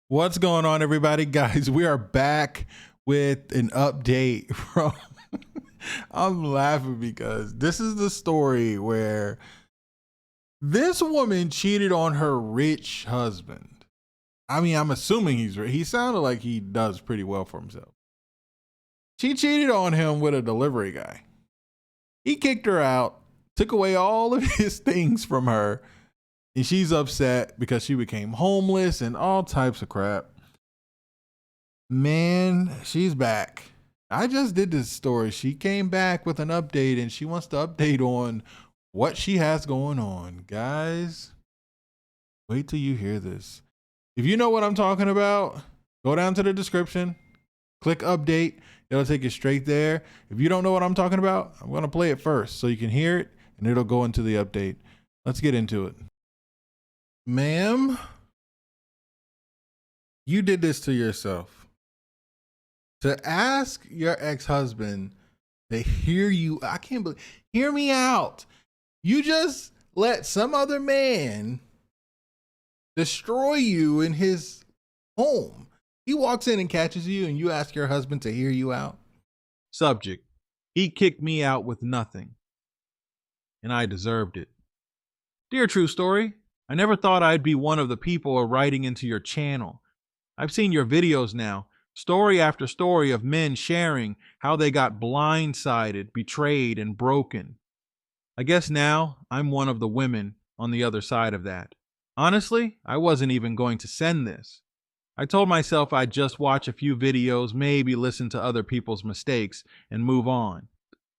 What's going on, everybody? Guys, we are back with an update from. I'm laughing because this is the story where this woman cheated on her rich husband. I mean, I'm assuming he's rich. He sounded like he does pretty well for himself. She cheated on him with a delivery guy. He kicked her out, took away all of his things from her, and she's upset because she became homeless and all types of crap. Man, she's back. I just did this story. She came back with an update and she wants to update on what she has going on. Guys, wait till you hear this. If you know what I'm talking about, go down to the description, click update. It'll take you straight there. If you don't know what I'm talking about, I'm going to play it first so you can hear it and it'll go into the update. Let's get into it. Ma'am, you did this to yourself. To ask your ex-husband to hear you, I can't believe, hear me out. You just let some other man destroy you in his home. He walks in and catches you and you ask your husband to hear you out. Subject: he kicked me out with nothing, and I deserved it. Dear True Story, I never thought I'd be one of the people writing into your channel. I've seen your videos now, story after story of men sharing how they got blindsided, betrayed, and broken. I guess now I'm one of the women on the other side of that. Honestly, I wasn't even going to send this. I told myself I'd just watch a few videos, maybe listen to other people's mistakes, and move on.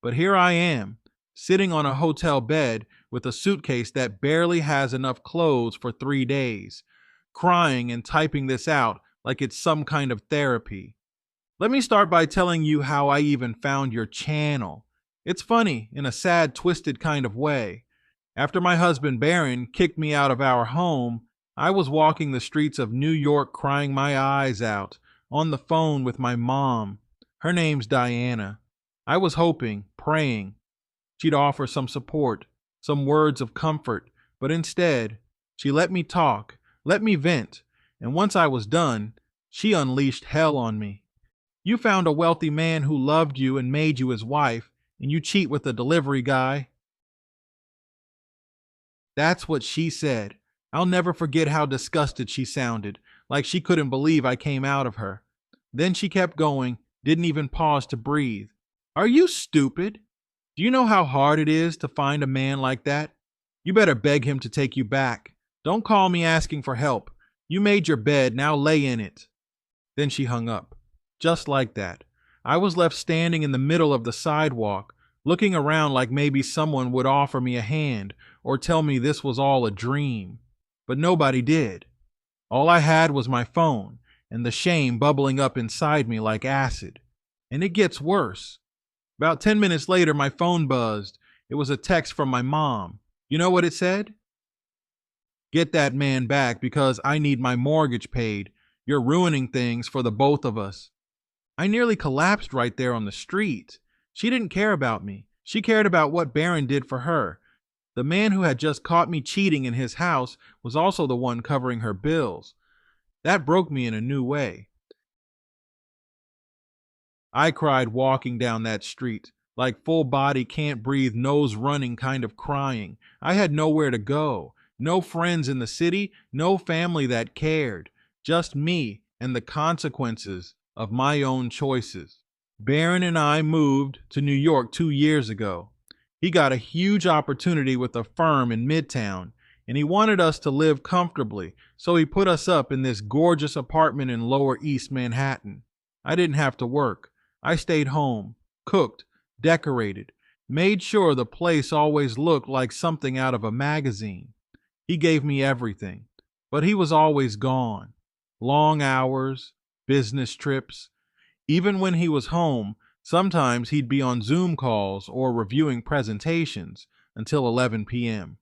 But here I am, sitting on a hotel bed with a suitcase that barely has enough clothes for 3 days, crying and typing this out like it's some kind of therapy. Let me start by telling you how I even found your channel. It's funny in a sad, twisted kind of way. After my husband Baron kicked me out of our home, I was walking the streets of New York crying my eyes out, on the phone with my mom. Her name's Diana. I was hoping, praying, she'd offer some support, some words of comfort, but instead, she let me talk, let me vent, and once I was done, she unleashed hell on me. You found a wealthy man who loved you and made you his wife, and you cheat with a delivery guy. That's what she said. I'll never forget how disgusted she sounded, like she couldn't believe I came out of her. Then she kept going, didn't even pause to breathe. Are you stupid? Do you know how hard it is to find a man like that? You better beg him to take you back. Don't call me asking for help. You made your bed, now lay in it. Then she hung up. Just like that. I was left standing in the middle of the sidewalk, looking around like maybe someone would offer me a hand or tell me this was all a dream. But nobody did. All I had was my phone and the shame bubbling up inside me like acid. And it gets worse. About 10 minutes later, my phone buzzed. It was a text from my mom. You know what it said? Get that man back because I need my mortgage paid. You're ruining things for the both of us. I nearly collapsed right there on the street. She didn't care about me. She cared about what Baron did for her. The man who had just caught me cheating in his house was also the one covering her bills. That broke me in a new way. I cried walking down that street, like full body, can't breathe, nose running kind of crying. I had nowhere to go, no friends in the city, no family that cared, just me and the consequences of my own choices. Baron and I moved to New York 2 years ago. He got a huge opportunity with a firm in Midtown, and he wanted us to live comfortably, so he put us up in this gorgeous apartment in Lower East Manhattan. I didn't have to work. I stayed home, cooked, decorated, made sure the place always looked like something out of a magazine. He gave me everything, but he was always gone. Long hours, business trips. Even when he was home, sometimes he'd be on Zoom calls or reviewing presentations until 11 p.m.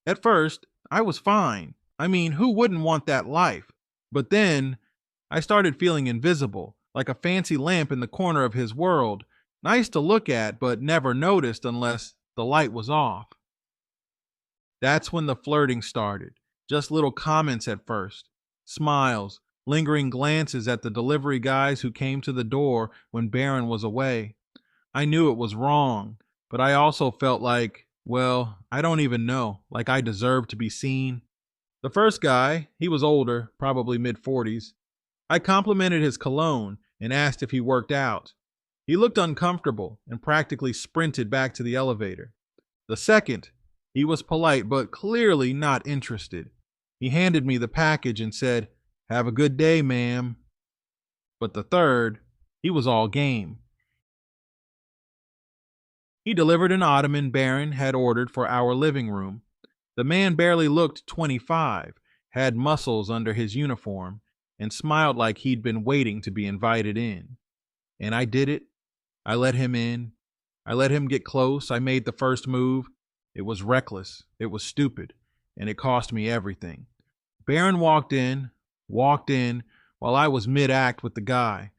At first, I was fine. I mean, who wouldn't want that life? But then, I started feeling invisible, like a fancy lamp in the corner of his world, nice to look at but never noticed unless the light was off. That's when the flirting started. Just little comments at first. Smiles, lingering glances at the delivery guys who came to the door when Barron was away. I knew it was wrong, but I also felt like, well, I don't even know, like I deserved to be seen. The first guy, he was older, probably mid-40s. I complimented his cologne and asked if he worked out. He looked uncomfortable and practically sprinted back to the elevator. The second, he was polite but clearly not interested. He handed me the package and said, "Have a good day, ma'am." But the third, he was all game. He delivered an ottoman Barron had ordered for our living room. The man barely looked 25, had muscles under his uniform, and smiled like he'd been waiting to be invited in. And I did it. I let him in. I let him get close. I made the first move. It was reckless. It was stupid. And it cost me everything. Barron walked in while I was mid-act with the guy.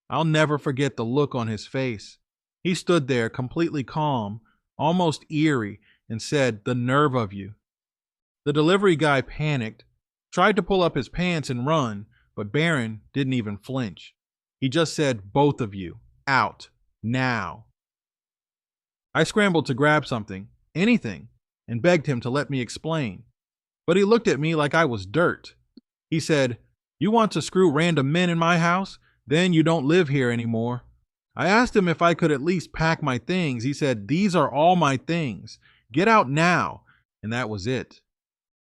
I'll never forget the look on his face. He stood there completely calm, almost eerie, and said, "The nerve of you." The delivery guy panicked, tried to pull up his pants and run, but Barron didn't even flinch. He just said, "Both of you, out, now." I scrambled to grab something, anything, and begged him to let me explain. But he looked at me like I was dirt. He said, "You want to screw random men in my house? Then you don't live here anymore." I asked him if I could at least pack my things. He said, "These are all my things. Get out now." And that was it.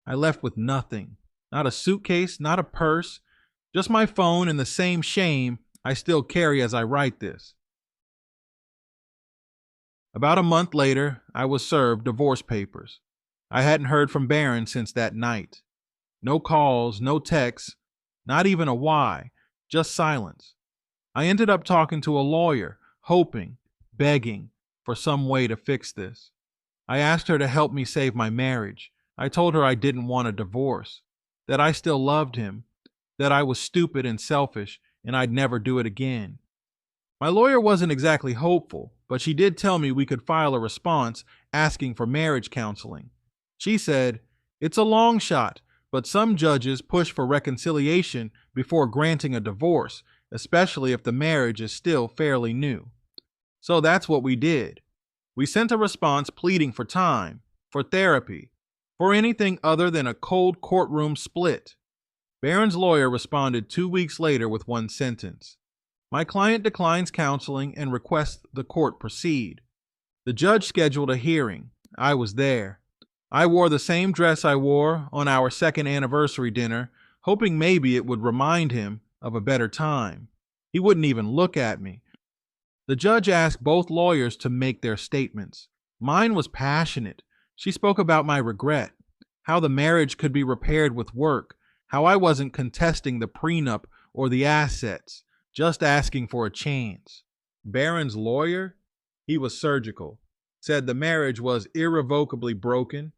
I left with nothing. Not a suitcase, not a purse, just my phone and the same shame I still carry as I write this. About a month later, I was served divorce papers. I hadn't heard from Barron since that night. No calls, no texts, not even a why, just silence. I ended up talking to a lawyer, hoping, begging for some way to fix this. I asked her to help me save my marriage. I told her I didn't want a divorce, that I still loved him, that I was stupid and selfish and I'd never do it again. My lawyer wasn't exactly hopeful, but she did tell me we could file a response asking for marriage counseling. She said, "It's a long shot, but some judges push for reconciliation before granting a divorce, especially if the marriage is still fairly new." So that's what we did. We sent a response pleading for time, for therapy, for anything other than a cold courtroom split. Barron's lawyer responded 2 weeks later with one sentence. My client declines counseling and requests the court proceed. The judge scheduled a hearing. I was there. I wore the same dress I wore on our second anniversary dinner, hoping maybe it would remind him of a better time. He wouldn't even look at me. The judge asked both lawyers to make their statements. Mine was passionate. She spoke about my regret, how the marriage could be repaired with work, how I wasn't contesting the prenup or the assets, just asking for a chance. Barron's lawyer, he was surgical, said the marriage was irrevocably broken,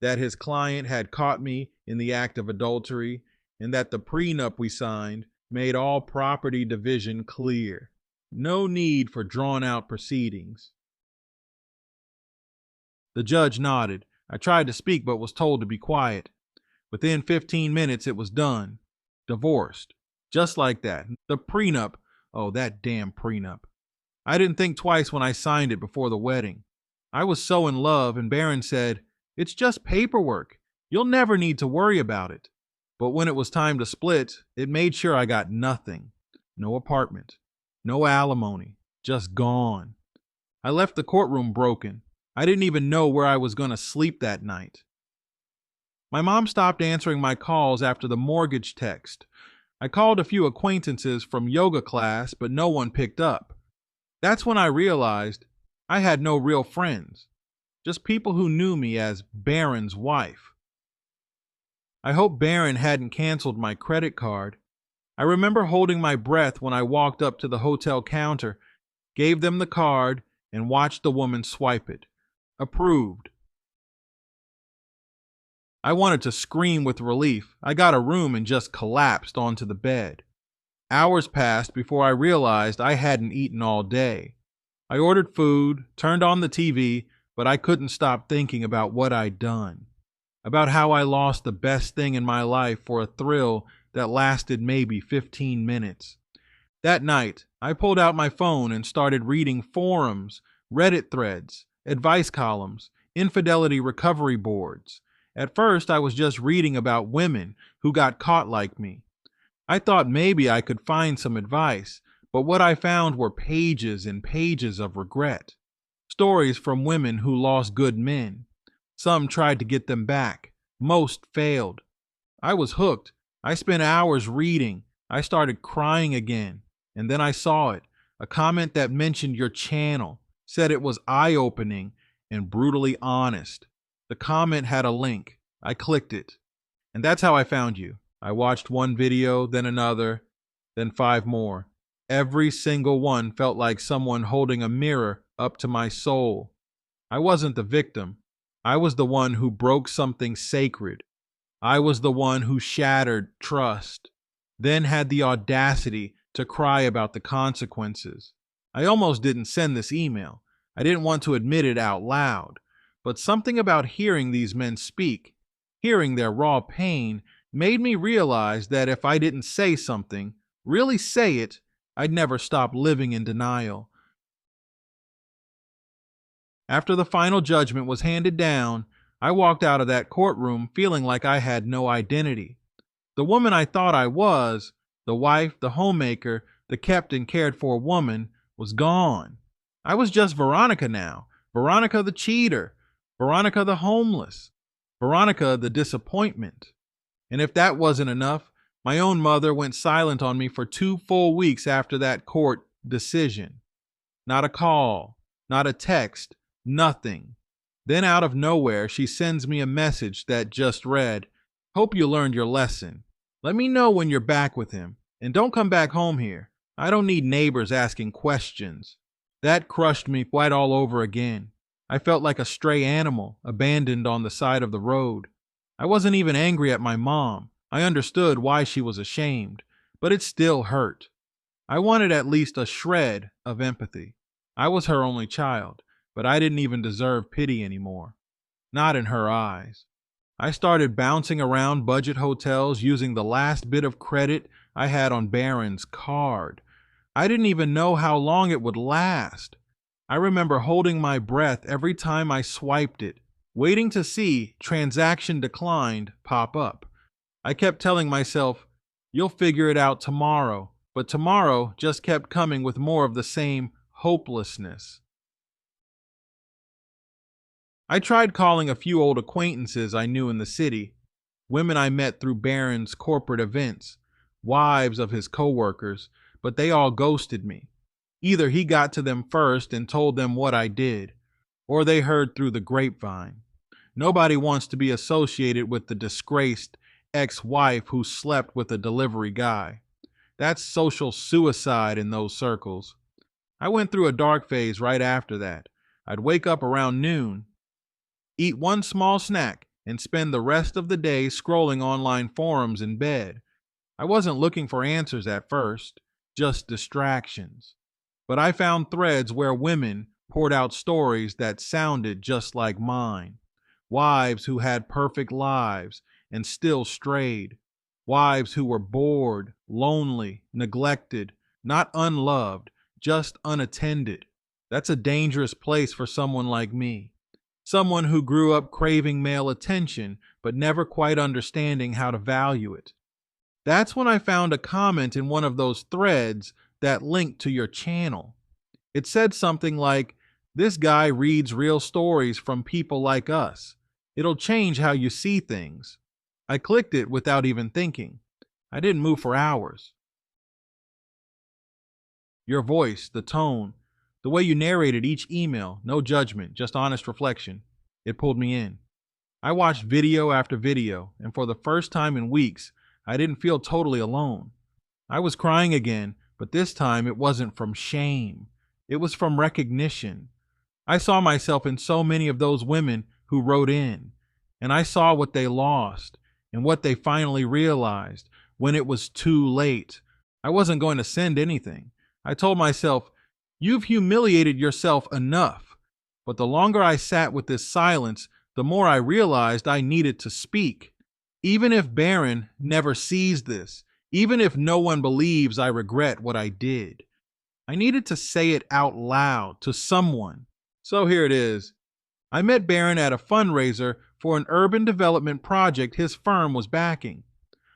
that his client had caught me in the act of adultery, and that the prenup we signed made all property division clear. No need for drawn-out proceedings. The judge nodded. I tried to speak but was told to be quiet. Within 15 minutes it was done. Divorced. Just like that. The prenup. Oh, that damn prenup. I didn't think twice when I signed it before the wedding. I was so in love, and Barron said, "It's just paperwork. You'll never need to worry about it." But when it was time to split, it made sure I got nothing. No apartment. No alimony. Just gone. I left the courtroom broken. I didn't even know where I was going to sleep that night. My mom stopped answering my calls after the mortgage text. I called a few acquaintances from yoga class, but no one picked up. That's when I realized I had no real friends, just people who knew me as Barron's wife. I hope Barron hadn't canceled my credit card. I remember holding my breath when I walked up to the hotel counter, gave them the card, and watched the woman swipe it. Approved. I wanted to scream with relief. I got a room and just collapsed onto the bed. Hours passed before I realized I hadn't eaten all day. I ordered food, turned on the TV, but I couldn't stop thinking about what I'd done. About how I lost the best thing in my life for a thrill that lasted maybe 15 minutes. That night, I pulled out my phone and started reading forums, Reddit threads, advice columns, infidelity recovery boards. At first, I was just reading about women who got caught like me. I thought maybe I could find some advice, but what I found were pages and pages of regret. Stories from women who lost good men. Some tried to get them back. Most failed. I was hooked. I spent hours reading. I started crying again. And then I saw it. A comment that mentioned your channel, said it was eye-opening and brutally honest. The comment had a link. I clicked it. And that's how I found you. I watched one video, then another, then 5 more. Every single one felt like someone holding a mirror up to my soul. I wasn't the victim. I was the one who broke something sacred. I was the one who shattered trust, then had the audacity to cry about the consequences. I almost didn't send this email. I didn't want to admit it out loud. But something about hearing these men speak, hearing their raw pain, made me realize that if I didn't say something, really say it, I'd never stop living in denial. After the final judgment was handed down, I walked out of that courtroom feeling like I had no identity. The woman I thought I was, the wife, the homemaker, the kept and cared for woman, was gone. I was just Veronica now. Veronica the cheater. Veronica the homeless. Veronica the disappointment. And if that wasn't enough, my own mother went silent on me for 2 full weeks after that court decision. Not a call, not a text, nothing. Then out of nowhere, she sends me a message that just read, "Hope you learned your lesson. Let me know when you're back with him. And don't come back home here. I don't need neighbors asking questions." That crushed me quite all over again. I felt like a stray animal abandoned on the side of the road. I wasn't even angry at my mom. I understood why she was ashamed, but it still hurt. I wanted at least a shred of empathy. I was her only child, but I didn't even deserve pity anymore. Not in her eyes. I started bouncing around budget hotels using the last bit of credit I had on Barron's card. I didn't even know how long it would last. I remember holding my breath every time I swiped it, waiting to see "transaction declined" pop up. I kept telling myself, "You'll figure it out tomorrow," but tomorrow just kept coming with more of the same hopelessness. I tried calling a few old acquaintances I knew in the city, women I met through Barron's corporate events, wives of his coworkers, but they all ghosted me. Either he got to them first and told them what I did, or they heard through the grapevine. Nobody wants to be associated with the disgraced ex-wife who slept with a delivery guy. That's social suicide in those circles. I went through a dark phase right after that. I'd wake up around noon, eat one small snack, and spend the rest of the day scrolling online forums in bed. I wasn't looking for answers at first, just distractions. But I found threads where women poured out stories that sounded just like mine. Wives who had perfect lives and still strayed. Wives who were bored, lonely, neglected, not unloved, just unattended. That's a dangerous place for someone like me. Someone who grew up craving male attention, but never quite understanding how to value it. That's when I found a comment in one of those threads that linked to your channel. It said something like, "This guy reads real stories from people like us. It'll change how you see things." I clicked it without even thinking. I didn't move for hours. Your voice, the tone, the way you narrated each email, no judgment, just honest reflection. It pulled me in. I watched video after video, and for the first time in weeks, I didn't feel totally alone. I was crying again, but this time it wasn't from shame. It was from recognition. I saw myself in so many of those women who wrote in, and I saw what they lost and what they finally realized when it was too late. I wasn't going to send anything. I told myself, "You've humiliated yourself enough." But the longer I sat with this silence, the more I realized I needed to speak. Even if Barron never sees this, even if no one believes I regret what I did. I needed to say it out loud to someone. So here it is. I met Barron at a fundraiser for an urban development project his firm was backing.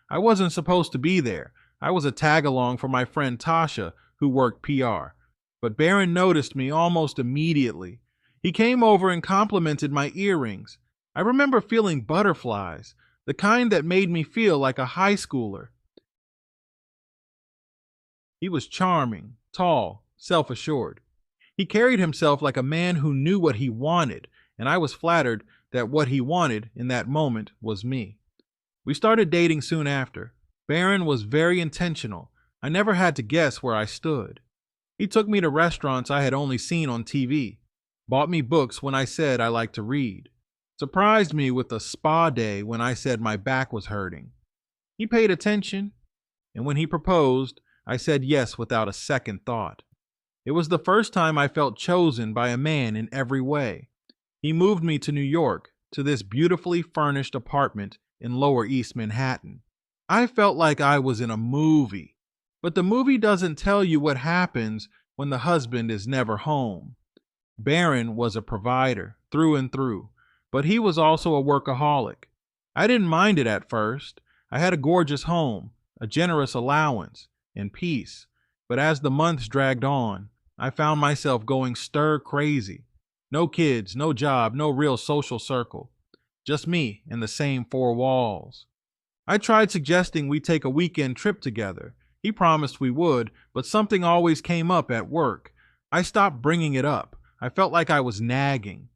I wasn't supposed to be there. I was a tag-along for my friend Tasha, who worked PR. But Barron noticed me almost immediately. He came over and complimented my earrings. I remember feeling butterflies, the kind that made me feel like a high schooler. He was charming, tall, self-assured. He carried himself like a man who knew what he wanted, and I was flattered that what he wanted in that moment was me. We started dating soon after. Barron was very intentional. I never had to guess where I stood. He took me to restaurants I had only seen on TV, bought me books when I said I liked to read, surprised me with a spa day when I said my back was hurting. He paid attention, and when he proposed, I said yes without a second thought. It was the first time I felt chosen by a man in every way. He moved me to New York, to this beautifully furnished apartment in Lower East Manhattan. I felt like I was in a movie, but the movie doesn't tell you what happens when the husband is never home. Barron was a provider, through and through, but he was also a workaholic. I didn't mind it at first. I had a gorgeous home, a generous allowance, and peace. But as the months dragged on, I found myself going stir crazy. No kids, no job, no real social circle. Just me and the same four walls. I tried suggesting we take a weekend trip together. He promised we would, but something always came up at work. I stopped bringing it up. I felt like I was nagging.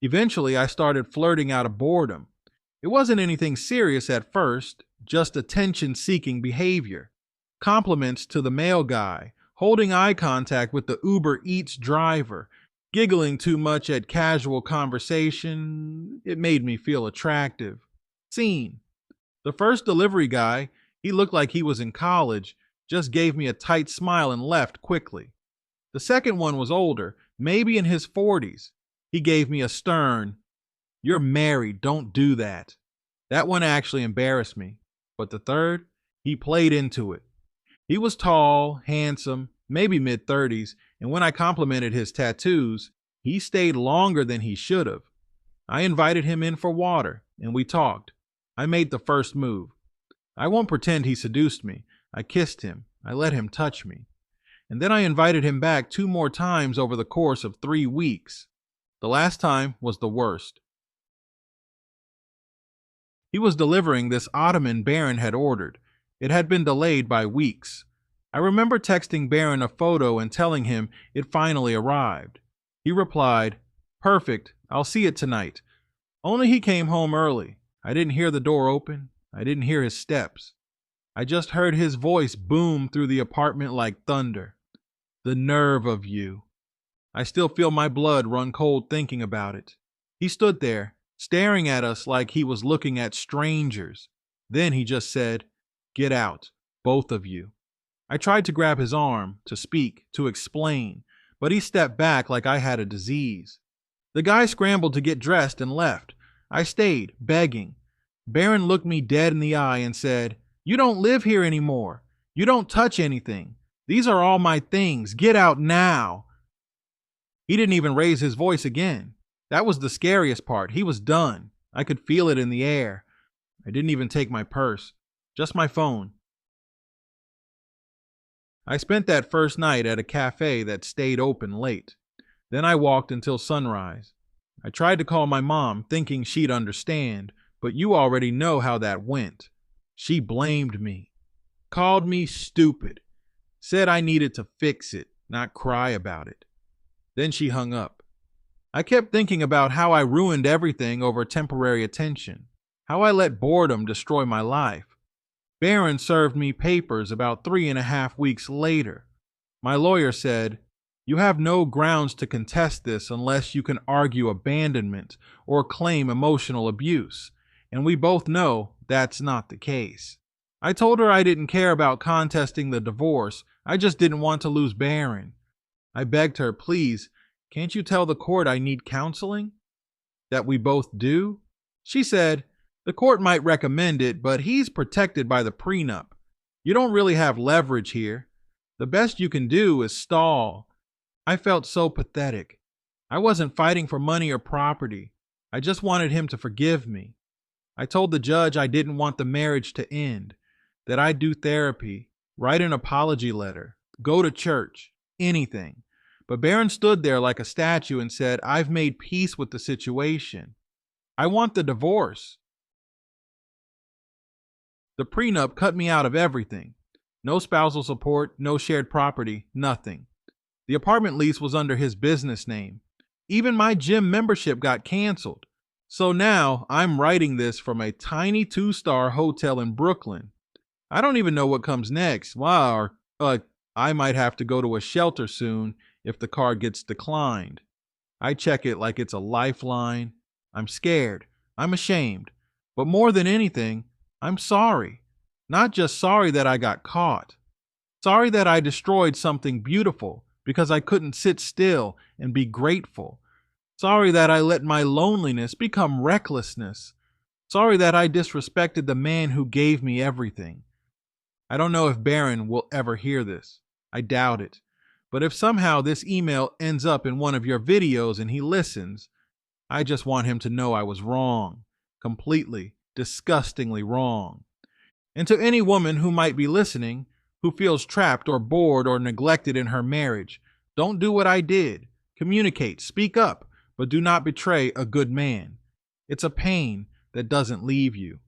Eventually, I started flirting out of boredom. It wasn't anything serious at first, just attention-seeking behavior. Compliments to the mail guy, holding eye contact with the Uber Eats driver, giggling too much at casual conversation. It made me feel attractive. Seen. The first delivery guy, he looked like he was in college, just gave me a tight smile and left quickly. The second one was older, maybe in his 40s. He gave me a stern, "You're married, don't do that." That one actually embarrassed me. But the third, he played into it. He was tall, handsome, maybe mid-30s, and when I complimented his tattoos, he stayed longer than he should have. I invited him in for water, and we talked. I made the first move. I won't pretend he seduced me. I kissed him. I let him touch me. And then I invited him back 2 more times over the course of 3 weeks. The last time was the worst. He was delivering this ottoman Barron had ordered. It had been delayed by weeks. I remember texting Barron a photo and telling him it finally arrived. He replied, "Perfect, I'll see it tonight." Only he came home early. I didn't hear the door open. I didn't hear his steps. I just heard his voice boom through the apartment like thunder. "The nerve of you." I still feel my blood run cold thinking about it. He stood there, staring at us like he was looking at strangers. Then he just said, "Get out, both of you." I tried to grab his arm, to speak, to explain, but he stepped back like I had a disease. The guy scrambled to get dressed and left. I stayed, begging. Barron looked me dead in the eye and said, "You don't live here anymore. You don't touch anything. These are all my things. Get out now." He didn't even raise his voice again. That was the scariest part. He was done. I could feel it in the air. I didn't even take my purse, just my phone. I spent that first night at a cafe that stayed open late. Then I walked until sunrise. I tried to call my mom, thinking she'd understand, but you already know how that went. She blamed me, called me stupid, said I needed to fix it, not cry about it. Then she hung up. I kept thinking about how I ruined everything over temporary attention, how I let boredom destroy my life. Barron served me papers about 3.5 weeks later. My lawyer said, "You have no grounds to contest this unless you can argue abandonment or claim emotional abuse, and we both know that's not the case." I told her I didn't care about contesting the divorce, I just didn't want to lose Barron. I begged her, "Please, can't you tell the court I need counseling? That we both do?" She said, The court might recommend it, but he's protected by the prenup. You don't really have leverage here. The best you can do is stall. I felt so pathetic. I wasn't fighting for money or property. I just wanted him to forgive me. I told the judge I didn't want the marriage to end, that I'd do therapy, write an apology letter, go to church, anything. But Barron stood there like a statue and said, "I've made peace with the situation. I want the divorce." The prenup cut me out of everything. No spousal support, no shared property, nothing. The apartment lease was under his business name. Even my gym membership got canceled. So now I'm writing this from a tiny 2-star hotel in Brooklyn. I don't even know what comes next. Wow, I might have to go to a shelter soon if the card gets declined. I check it like it's a lifeline. I'm scared. I'm ashamed. But more than anything, I'm sorry. Not just sorry that I got caught. Sorry that I destroyed something beautiful because I couldn't sit still and be grateful. Sorry that I let my loneliness become recklessness. Sorry that I disrespected the man who gave me everything. I don't know if Barron will ever hear this. I doubt it. But if somehow this email ends up in one of your videos and he listens, I just want him to know I was wrong. Completely, disgustingly wrong. And to any woman who might be listening, who feels trapped or bored or neglected in her marriage, don't do what I did. Communicate, speak up, but do not betray a good man. It's a pain that doesn't leave you.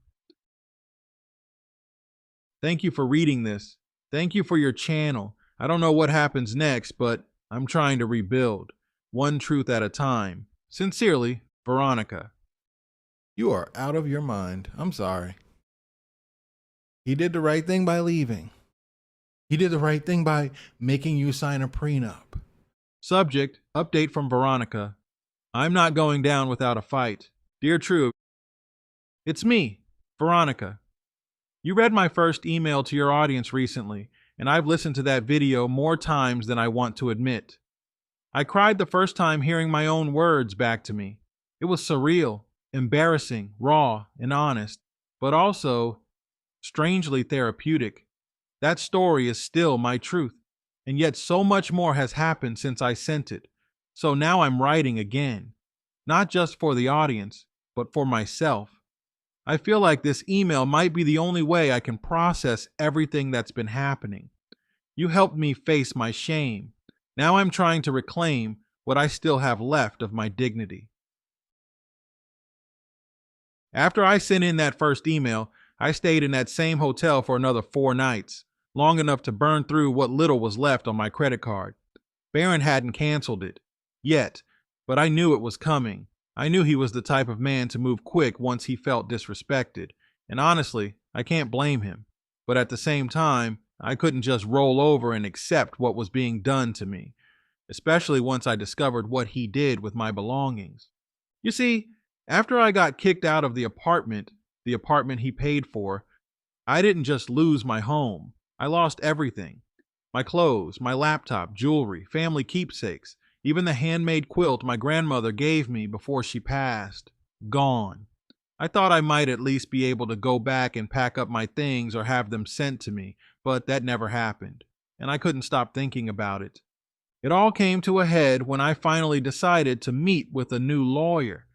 Thank you for reading this. Thank you for your channel. I don't know what happens next, but I'm trying to rebuild, one truth at a time. Sincerely, Veronica. You are out of your mind. I'm sorry. He did the right thing by leaving. He did the right thing by making you sign a prenup. Subject, update from Veronica. I'm not going down without a fight. Dear True, it's me, Veronica. You read my first email to your audience recently, and I've listened to that video more times than I want to admit. I cried the first time hearing my own words back to me. It was surreal, embarrassing, raw, and honest, but also strangely therapeutic. That story is still my truth, and yet so much more has happened since I sent it. So now I'm writing again, not just for the audience, but for myself. I feel like this email might be the only way I can process everything that's been happening. You helped me face my shame. Now I'm trying to reclaim what I still have left of my dignity. After I sent in that first email, I stayed in that same hotel for another 4 nights, long enough to burn through what little was left on my credit card. Barron hadn't canceled it yet, but I knew it was coming. I knew he was the type of man to move quick once he felt disrespected. And honestly, I can't blame him. But at the same time, I couldn't just roll over and accept what was being done to me, especially once I discovered what he did with my belongings. You see, after I got kicked out of the apartment he paid for, I didn't just lose my home. I lost everything. My clothes, my laptop, jewelry, family keepsakes, even the handmade quilt my grandmother gave me before she passed. Gone. I thought I might at least be able to go back and pack up my things or have them sent to me, but that never happened, and I couldn't stop thinking about it. It all came to a head when I finally decided to meet with a new lawyer.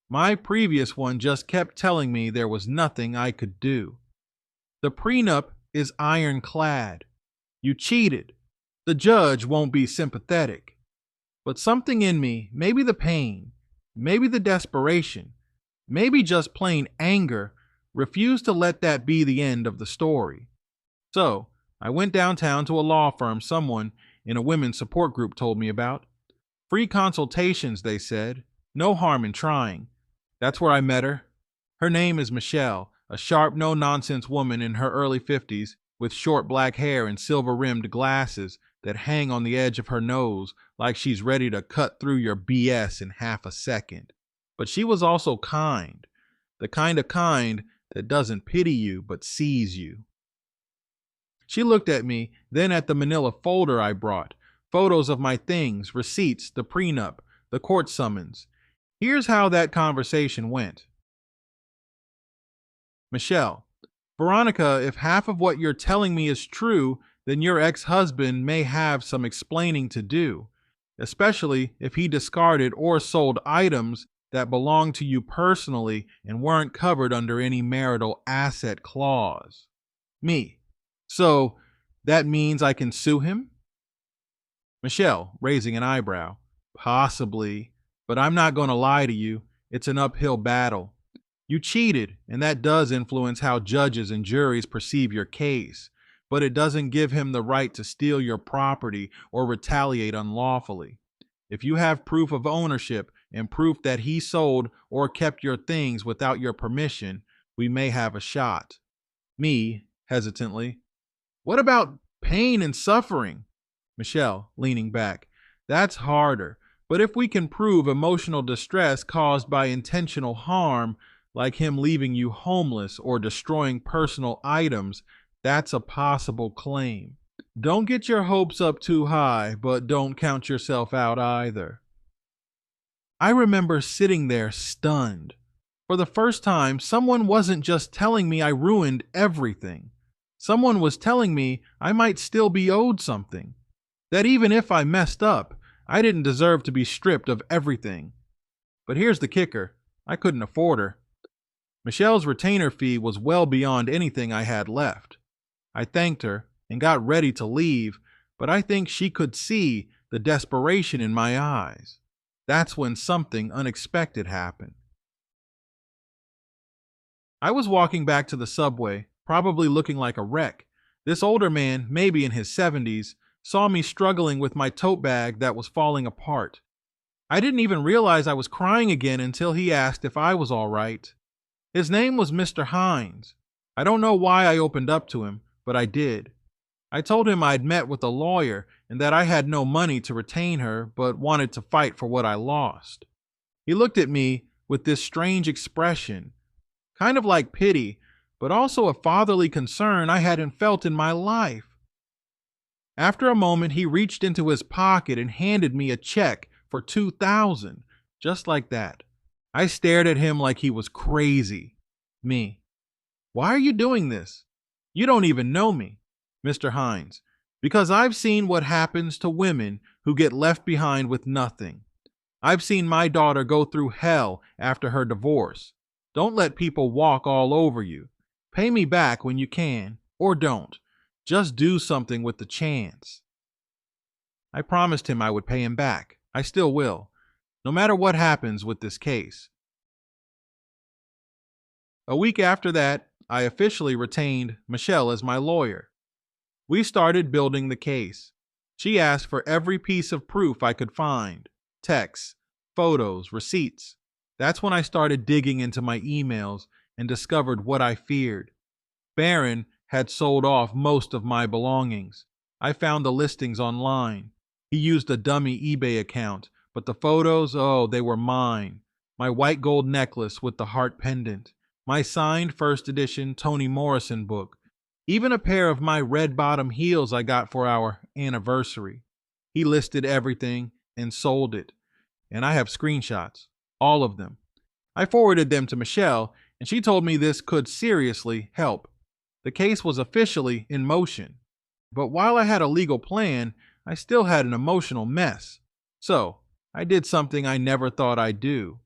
My previous one just kept telling me there was nothing I could do. The prenup is ironclad. You cheated. The judge won't be sympathetic. But something in me, maybe the pain, maybe the desperation, maybe just plain anger, refused to let that be the end of the story. So I went downtown to a law firm someone in a women's support group told me about. Free consultations, they said. No harm in trying. That's where I met her. Her name is Michelle, a sharp, no-nonsense woman in her early 50s with short black hair and silver-rimmed glasses that hang on the edge of her nose like she's ready to cut through your BS in half a second. But she was also kind, the kind of kind that doesn't pity you but sees you. She looked at me, then at the manila folder I brought, photos of my things, receipts, the prenup, the court summons. Here's how that conversation went. Michelle, Veronica, if half of what you're telling me is true, then your ex husband may have some explaining to do, especially if he discarded or sold items that belonged to you personally and weren't covered under any marital asset clause. Me. So that means I can sue him? Michelle, raising an eyebrow. Possibly, but I'm not going to lie to you. It's an uphill battle. You cheated, and that does influence how judges and juries perceive your case, but it doesn't give him the right to steal your property or retaliate unlawfully. If you have proof of ownership and proof that he sold or kept your things without your permission, we may have a shot. Me, hesitantly. What about pain and suffering? Michelle, leaning back. That's harder. But if we can prove emotional distress caused by intentional harm, like him leaving you homeless or destroying personal items, that's a possible claim. Don't get your hopes up too high, but don't count yourself out either. I remember sitting there stunned. For the first time, someone wasn't just telling me I ruined everything. Someone was telling me I might still be owed something. That even if I messed up, I didn't deserve to be stripped of everything. But here's the kicker. I couldn't afford her. Michelle's retainer fee was well beyond anything I had left. I thanked her and got ready to leave, but I think she could see the desperation in my eyes. That's when something unexpected happened. I was walking back to the subway, probably looking like a wreck. This older man, maybe in his 70s, saw me struggling with my tote bag that was falling apart. I didn't even realize I was crying again until he asked if I was all right. His name was Mr. Hines. I don't know why I opened up to him, but I did. I told him I'd met with a lawyer and that I had no money to retain her, but wanted to fight for what I lost. He looked at me with this strange expression, kind of like pity, but also a fatherly concern I hadn't felt in my life. After a moment, he reached into his pocket and handed me a check for $2,000, just like that. I stared at him like he was crazy. Me. Why are you doing this? You don't even know me. Mr. Hines. Because I've seen what happens to women who get left behind with nothing. I've seen my daughter go through hell after her divorce. Don't let people walk all over you. Pay me back when you can, or don't. Just do something with the chance. I promised him I would pay him back. I still will, no matter what happens with this case. A week after that, I officially retained Michelle as my lawyer. We started building the case. She asked for every piece of proof I could find, texts, photos, receipts. That's when I started digging into my emails and discovered what I feared. Barron had sold off most of my belongings. I found the listings online. He used a dummy eBay account, but the photos, oh, they were mine. My white gold necklace with the heart pendant, my signed first edition Toni Morrison book, even a pair of my red bottom heels I got for our anniversary. He listed everything and sold it. And I have screenshots, all of them. I forwarded them to Michelle, and she told me this could seriously help. The case was officially in motion. But while I had a legal plan, I still had an emotional mess. So, I did something I never thought I'd do.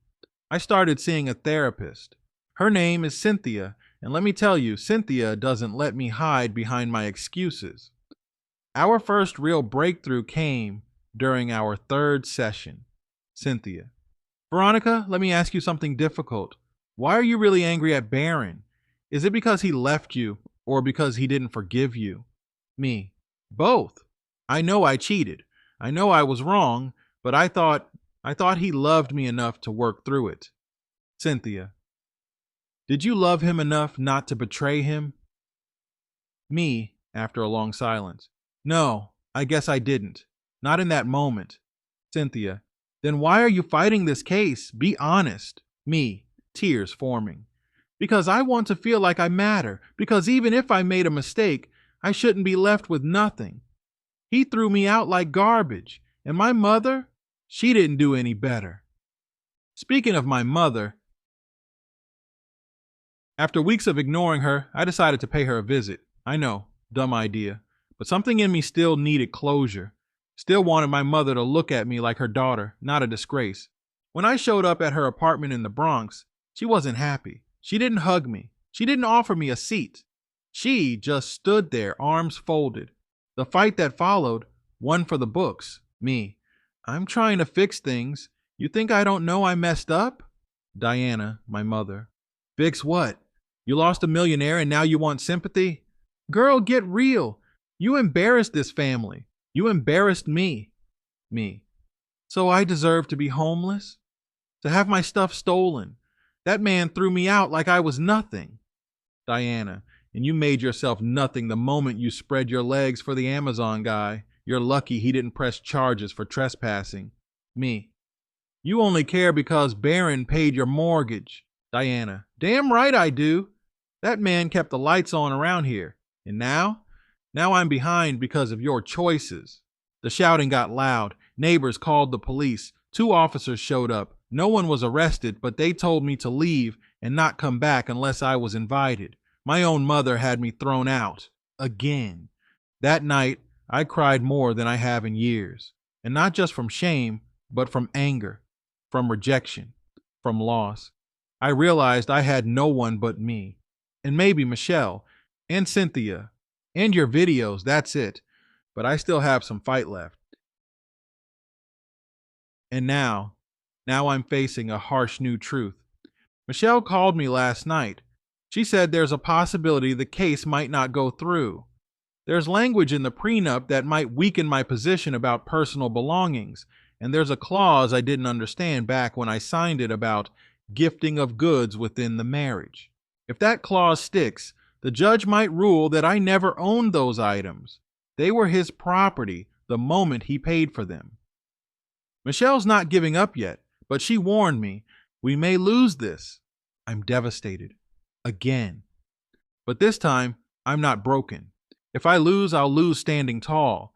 I started seeing a therapist. Her name is Cynthia, and let me tell you, Cynthia doesn't let me hide behind my excuses. Our first real breakthrough came during our third session. Cynthia. Veronica, let me ask you something difficult. Why are you really angry at Barron? Is it because he left you or because he didn't forgive you? Me. Both. I know I cheated. I know I was wrong, but I thought he loved me enough to work through it. Cynthia. Did you love him enough not to betray him? Me, after a long silence. No, I guess I didn't. Not in that moment. Cynthia. Then why are you fighting this case? Be honest. Me, tears forming. Because I want to feel like I matter. Because even if I made a mistake, I shouldn't be left with nothing. He threw me out like garbage. And my mother? She didn't do any better. Speaking of my mother, After weeks of ignoring her, I decided to pay her a visit. I know, dumb idea, but something in me still needed closure. Still wanted my mother to look at me like her daughter, not a disgrace. When I showed up at her apartment in the Bronx, she wasn't happy. She didn't hug me. She didn't offer me a seat. She just stood there, arms folded. The fight that followed, one for the books, me. I'm trying to fix things. You think I don't know I messed up? Diana, my mother. Fix what? You lost a millionaire and now you want sympathy? Girl, get real. You embarrassed this family. You embarrassed me. Me. So I deserve to be homeless? To have my stuff stolen? That man threw me out like I was nothing. Diana, and you made yourself nothing the moment you spread your legs for the Amazon guy. You're lucky he didn't press charges for trespassing. Me. You only care because Barron paid your mortgage. Diana, damn right I do. That man kept the lights on around here. And now? Now I'm behind because of your choices. The shouting got loud. Neighbors called the police. 2 officers showed up. No one was arrested, but they told me to leave and not come back unless I was invited. My own mother had me thrown out. Again. That night, I cried more than I have in years. And not just from shame, but from anger, from rejection, from loss. I realized I had no one but me. And maybe Michelle, and Cynthia, and your videos, that's it. But I still have some fight left. And now I'm facing a harsh new truth. Michelle called me last night. She said there's a possibility the case might not go through. There's language in the prenup that might weaken my position about personal belongings, and there's a clause I didn't understand back when I signed it about gifting of goods within the marriage. If that clause sticks, the judge might rule that I never owned those items. They were his property the moment he paid for them. Michelle's not giving up yet, but she warned me, we may lose this. I'm devastated. Again. But this time, I'm not broken. If I lose, I'll lose standing tall.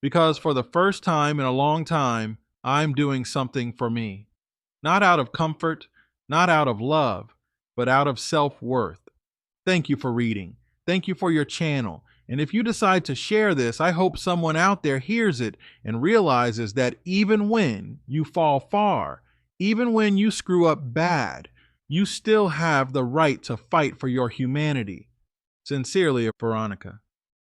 Because for the first time in a long time, I'm doing something for me. Not out of comfort, not out of love, but out of self-worth. Thank you for reading. Thank you for your channel. And if you decide to share this, I hope someone out there hears it and realizes that even when you fall far, even when you screw up bad, you still have the right to fight for your humanity. Sincerely, Veronica.